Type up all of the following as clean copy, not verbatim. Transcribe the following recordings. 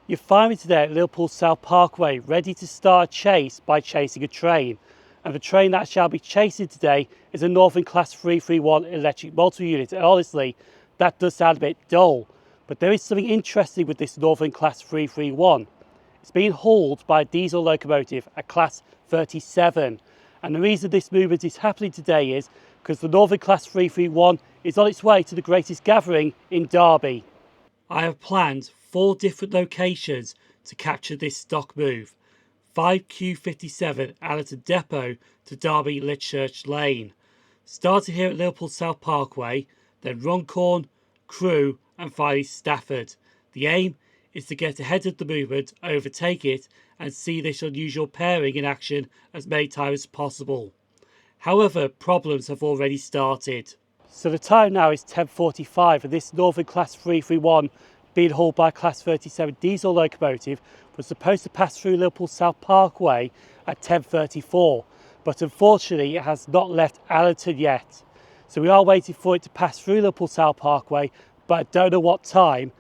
You find me today at Liverpool South Parkway, ready to start a chase by chasing a train. And the train that I shall be chasing today is a Northern Class 331 electric motor unit. And honestly, that does sound a bit dull. But there is something interesting with this Northern Class 331. It's being hauled by a diesel locomotive, a Class 37. And the reason this movement is happening today is because the Northern Class 331 is on its way to the greatest gathering in Derby. I have planned 4 different locations to capture this stock move. 5Q57 Allerton Depot to Derby Litchurch Lane. Starting here at Liverpool South Parkway, then Runcorn, Crewe and finally Stafford. The aim is to get ahead of the movement, overtake it and see this unusual pairing in action as many times as possible. However, problems have already started. So the time now is 10:45 and this Northern Class 331 being hauled by a Class 37 diesel locomotive was supposed to pass through Liverpool South Parkway at 10:34, but unfortunately it has not left Allerton yet. So we are waiting for it to pass through Liverpool South Parkway, but I don't know what time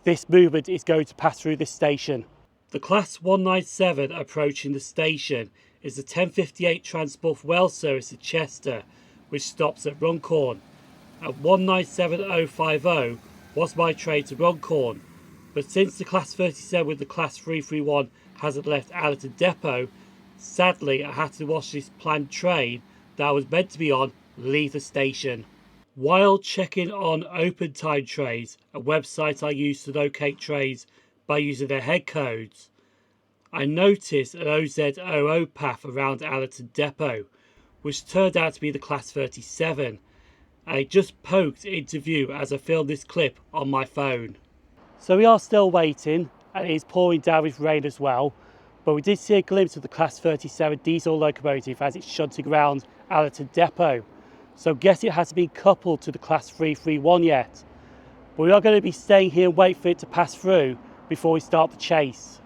this movement is going to pass through this station. The Class 197 approaching the station is the 1058 Transport for Wales service to Chester, which stops at Runcorn. At 197050 was my train to Runcorn, but since the Class 37 with the Class 331 hasn't left Allerton Depot, sadly I had to watch this planned train that I was meant to be on leave the station. While checking on open time trains, a website I use to locate trains by using their head codes, I noticed an OZ00 path around Allerton Depot, which turned out to be the Class 37, and it just poked into view as I filmed this clip on my phone. So we are still waiting, and it is pouring down with rain as well, but we did see a glimpse of the Class 37 diesel locomotive as it's shunting around Allerton Depot. So I guess it hasn't been coupled to the Class 331 yet. But we are going to be staying here and wait for it to pass through before we start the chase.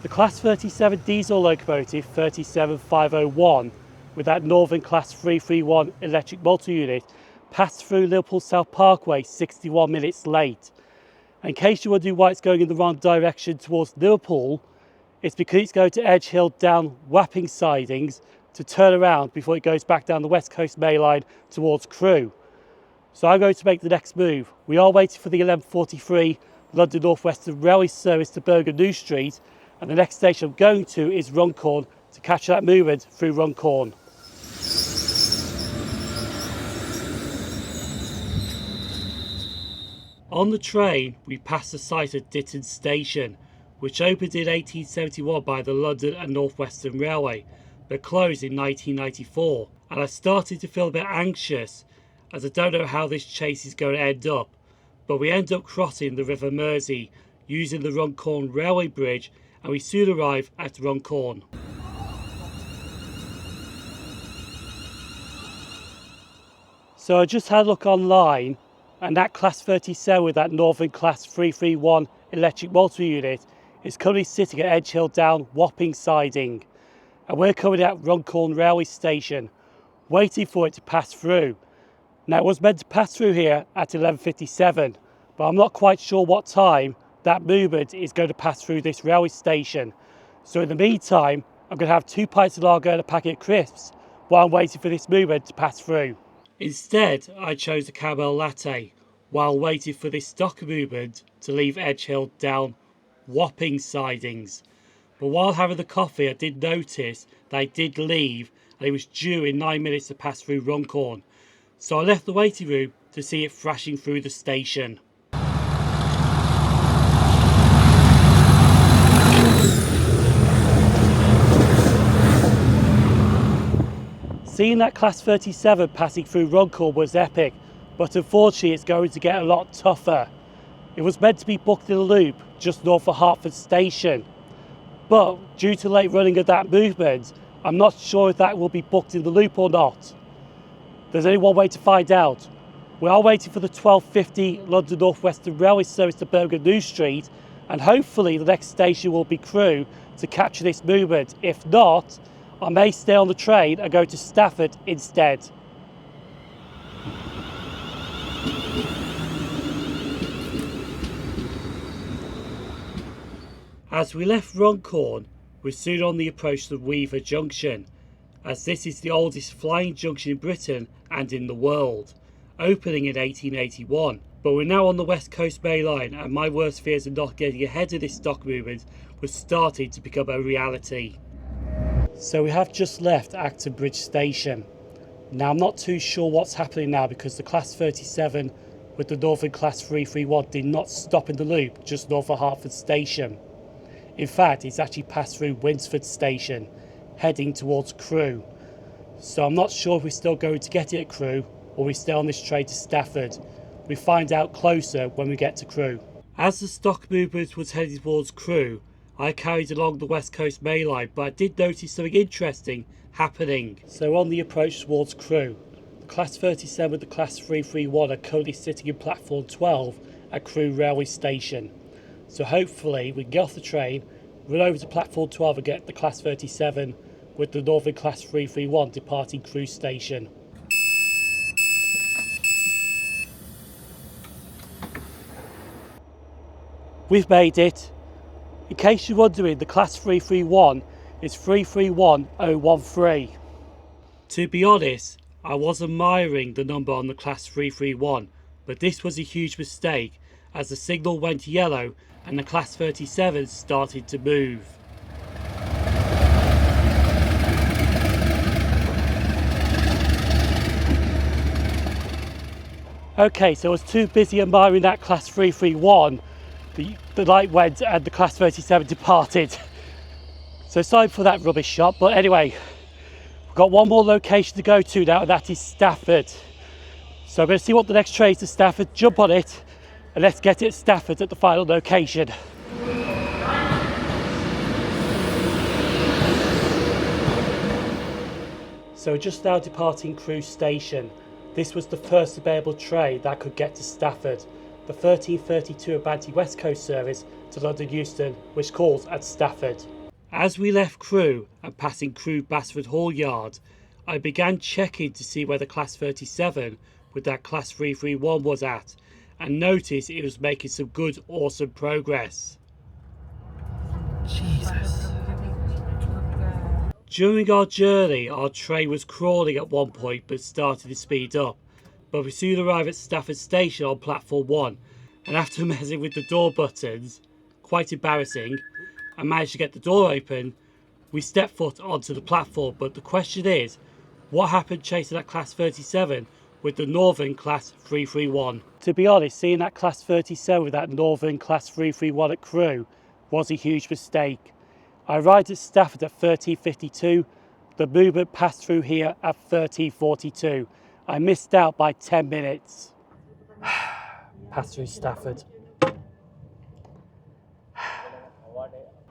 The Class 37 diesel locomotive 37501 with that Northern Class 331 electric motor unit passed through Liverpool South Parkway 61 minutes late. And in case you wonder why it's going in the wrong direction towards Liverpool, it's because it's going to Edge Hill down Wapping sidings to turn around before it goes back down the West Coast Main Line towards Crewe. So I'm going to make the next move. We are waiting for the 11:43 London North Western Railway service to Bergen New Street, and the next station I'm going to is Runcorn to catch that movement through Runcorn. On the train, we passed the site of Ditton Station, which opened in 1871 by the London and North Western Railway, but closed in 1994. And I started to feel a bit anxious, as I don't know how this chase is going to end up, but we end up crossing the River Mersey using the Runcorn Railway Bridge, and we soon arrive at Runcorn. So I just had a look online, and that Class 37 with that Northern Class 331 electric motor unit is currently sitting at Edge Hill down Wapping siding, and we're coming out Runcorn Railway Station waiting for it to pass through. Now it was meant to pass through here at 11:57, but I'm not quite sure what time that movement is going to pass through this railway station. So in the meantime, I'm going to have 2 pints of lager and a packet of crisps while I'm waiting for this movement to pass through. Instead, I chose a caramel latte while waiting for this stock movement to leave Edge Hill down Wapping sidings. But while having the coffee, I did notice that it did leave and it was due in 9 minutes to pass through Runcorn. So I left the waiting room to see it thrashing through the station. Seeing that Class 37 passing through Runcorn was epic, but unfortunately it's going to get a lot tougher. It was meant to be booked in a loop just north of Hertford Station, but due to late running of that movement, I'm not sure if that will be booked in the loop or not. There's only one way to find out. We are waiting for the 12:50 London North Western Railway service to Bergen New Street, and hopefully the next station will be Crewe to capture this movement. If not, I may stay on the train and go to Stafford instead. As we left Runcorn, we're soon on the approach to Weaver Junction, as this is the oldest flying junction in Britain and in the world, opening in 1881. But we're now on the West Coast Main Line, and my worst fears of not getting ahead of this dock movement was starting to become a reality. So we have just left Acton Bridge Station. Now I'm not too sure what's happening now, because the Class 37 with the Northern Class 331 did not stop in the loop just north of Hertford Station. In fact, it's actually passed through Winsford Station, heading towards Crewe. So I'm not sure if we're still going to get it at Crewe, or we stay on this train to Stafford. We find out closer when we get to Crewe. As the stock movement was heading towards Crewe, I carried along the West Coast Main Line, but I did notice something interesting happening. So on the approach towards Crewe, the Class 37 with the Class 331 are currently sitting in platform 12 at Crewe Railway Station. So hopefully we can get off the train, run over to platform 12 and get the Class 37 with the Northern Class 331 departing Crewe Station. We've made it. In case you're wondering, the Class 331 is 331013. To be honest, I was admiring the number on the Class 331, but this was a huge mistake, as the signal went yellow and the Class 37 started to move. Okay, so I was too busy admiring that Class 331, the light went and the Class 37 departed. So sorry for that rubbish shot, but anyway, we've got one more location to go to now, and that is Stafford. So I'm going to see what the next train is to Stafford, jump on it, and let's get it at Stafford at the final location. So just now departing Crewe Station. This was the first available train that could get to Stafford, the 1332 Abanti West Coast service to London Euston, which calls at Stafford. As we left Crewe and passing Crewe Basford Hall Yard, I began checking to see where the Class 37 with that Class 331 was at, and noticed it was making some good, awesome progress. Jesus. During our journey, our train was crawling at one point but started to speed up. But we soon arrived at Stafford Station on platform 1, and after messing with the door buttons, quite embarrassing, and managed to get the door open, we stepped foot onto the platform. But the question is, what happened chasing that Class 37 with the Northern Class 331? To be honest, seeing that Class 37 with that Northern Class 331 at Crewe was a huge mistake. I arrived at Stafford at 13:52, the movement passed through here at 13:42. I missed out by 10 minutes. Passed through Stafford.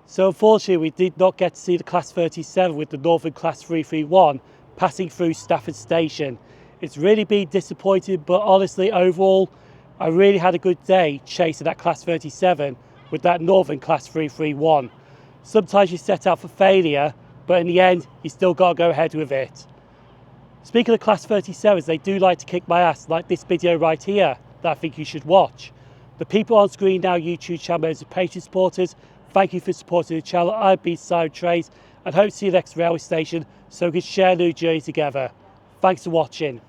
So unfortunately we did not get to see the Class 37 with the Northern Class 331 passing through Stafford Station. It's really been disappointing, but honestly overall I really had a good day chasing that Class 37 with that Northern Class 331. Sometimes you set out for failure, but in the end you still got to go ahead with it. Speaking of Class 37s, they do like to kick my ass, like this video right here that I think you should watch. The people on screen now YouTube channel members and Patreon supporters, thank you for supporting the channel. I've been SimOnTrains and hope to see you next railway station so we can share a new journey together. Thanks for watching.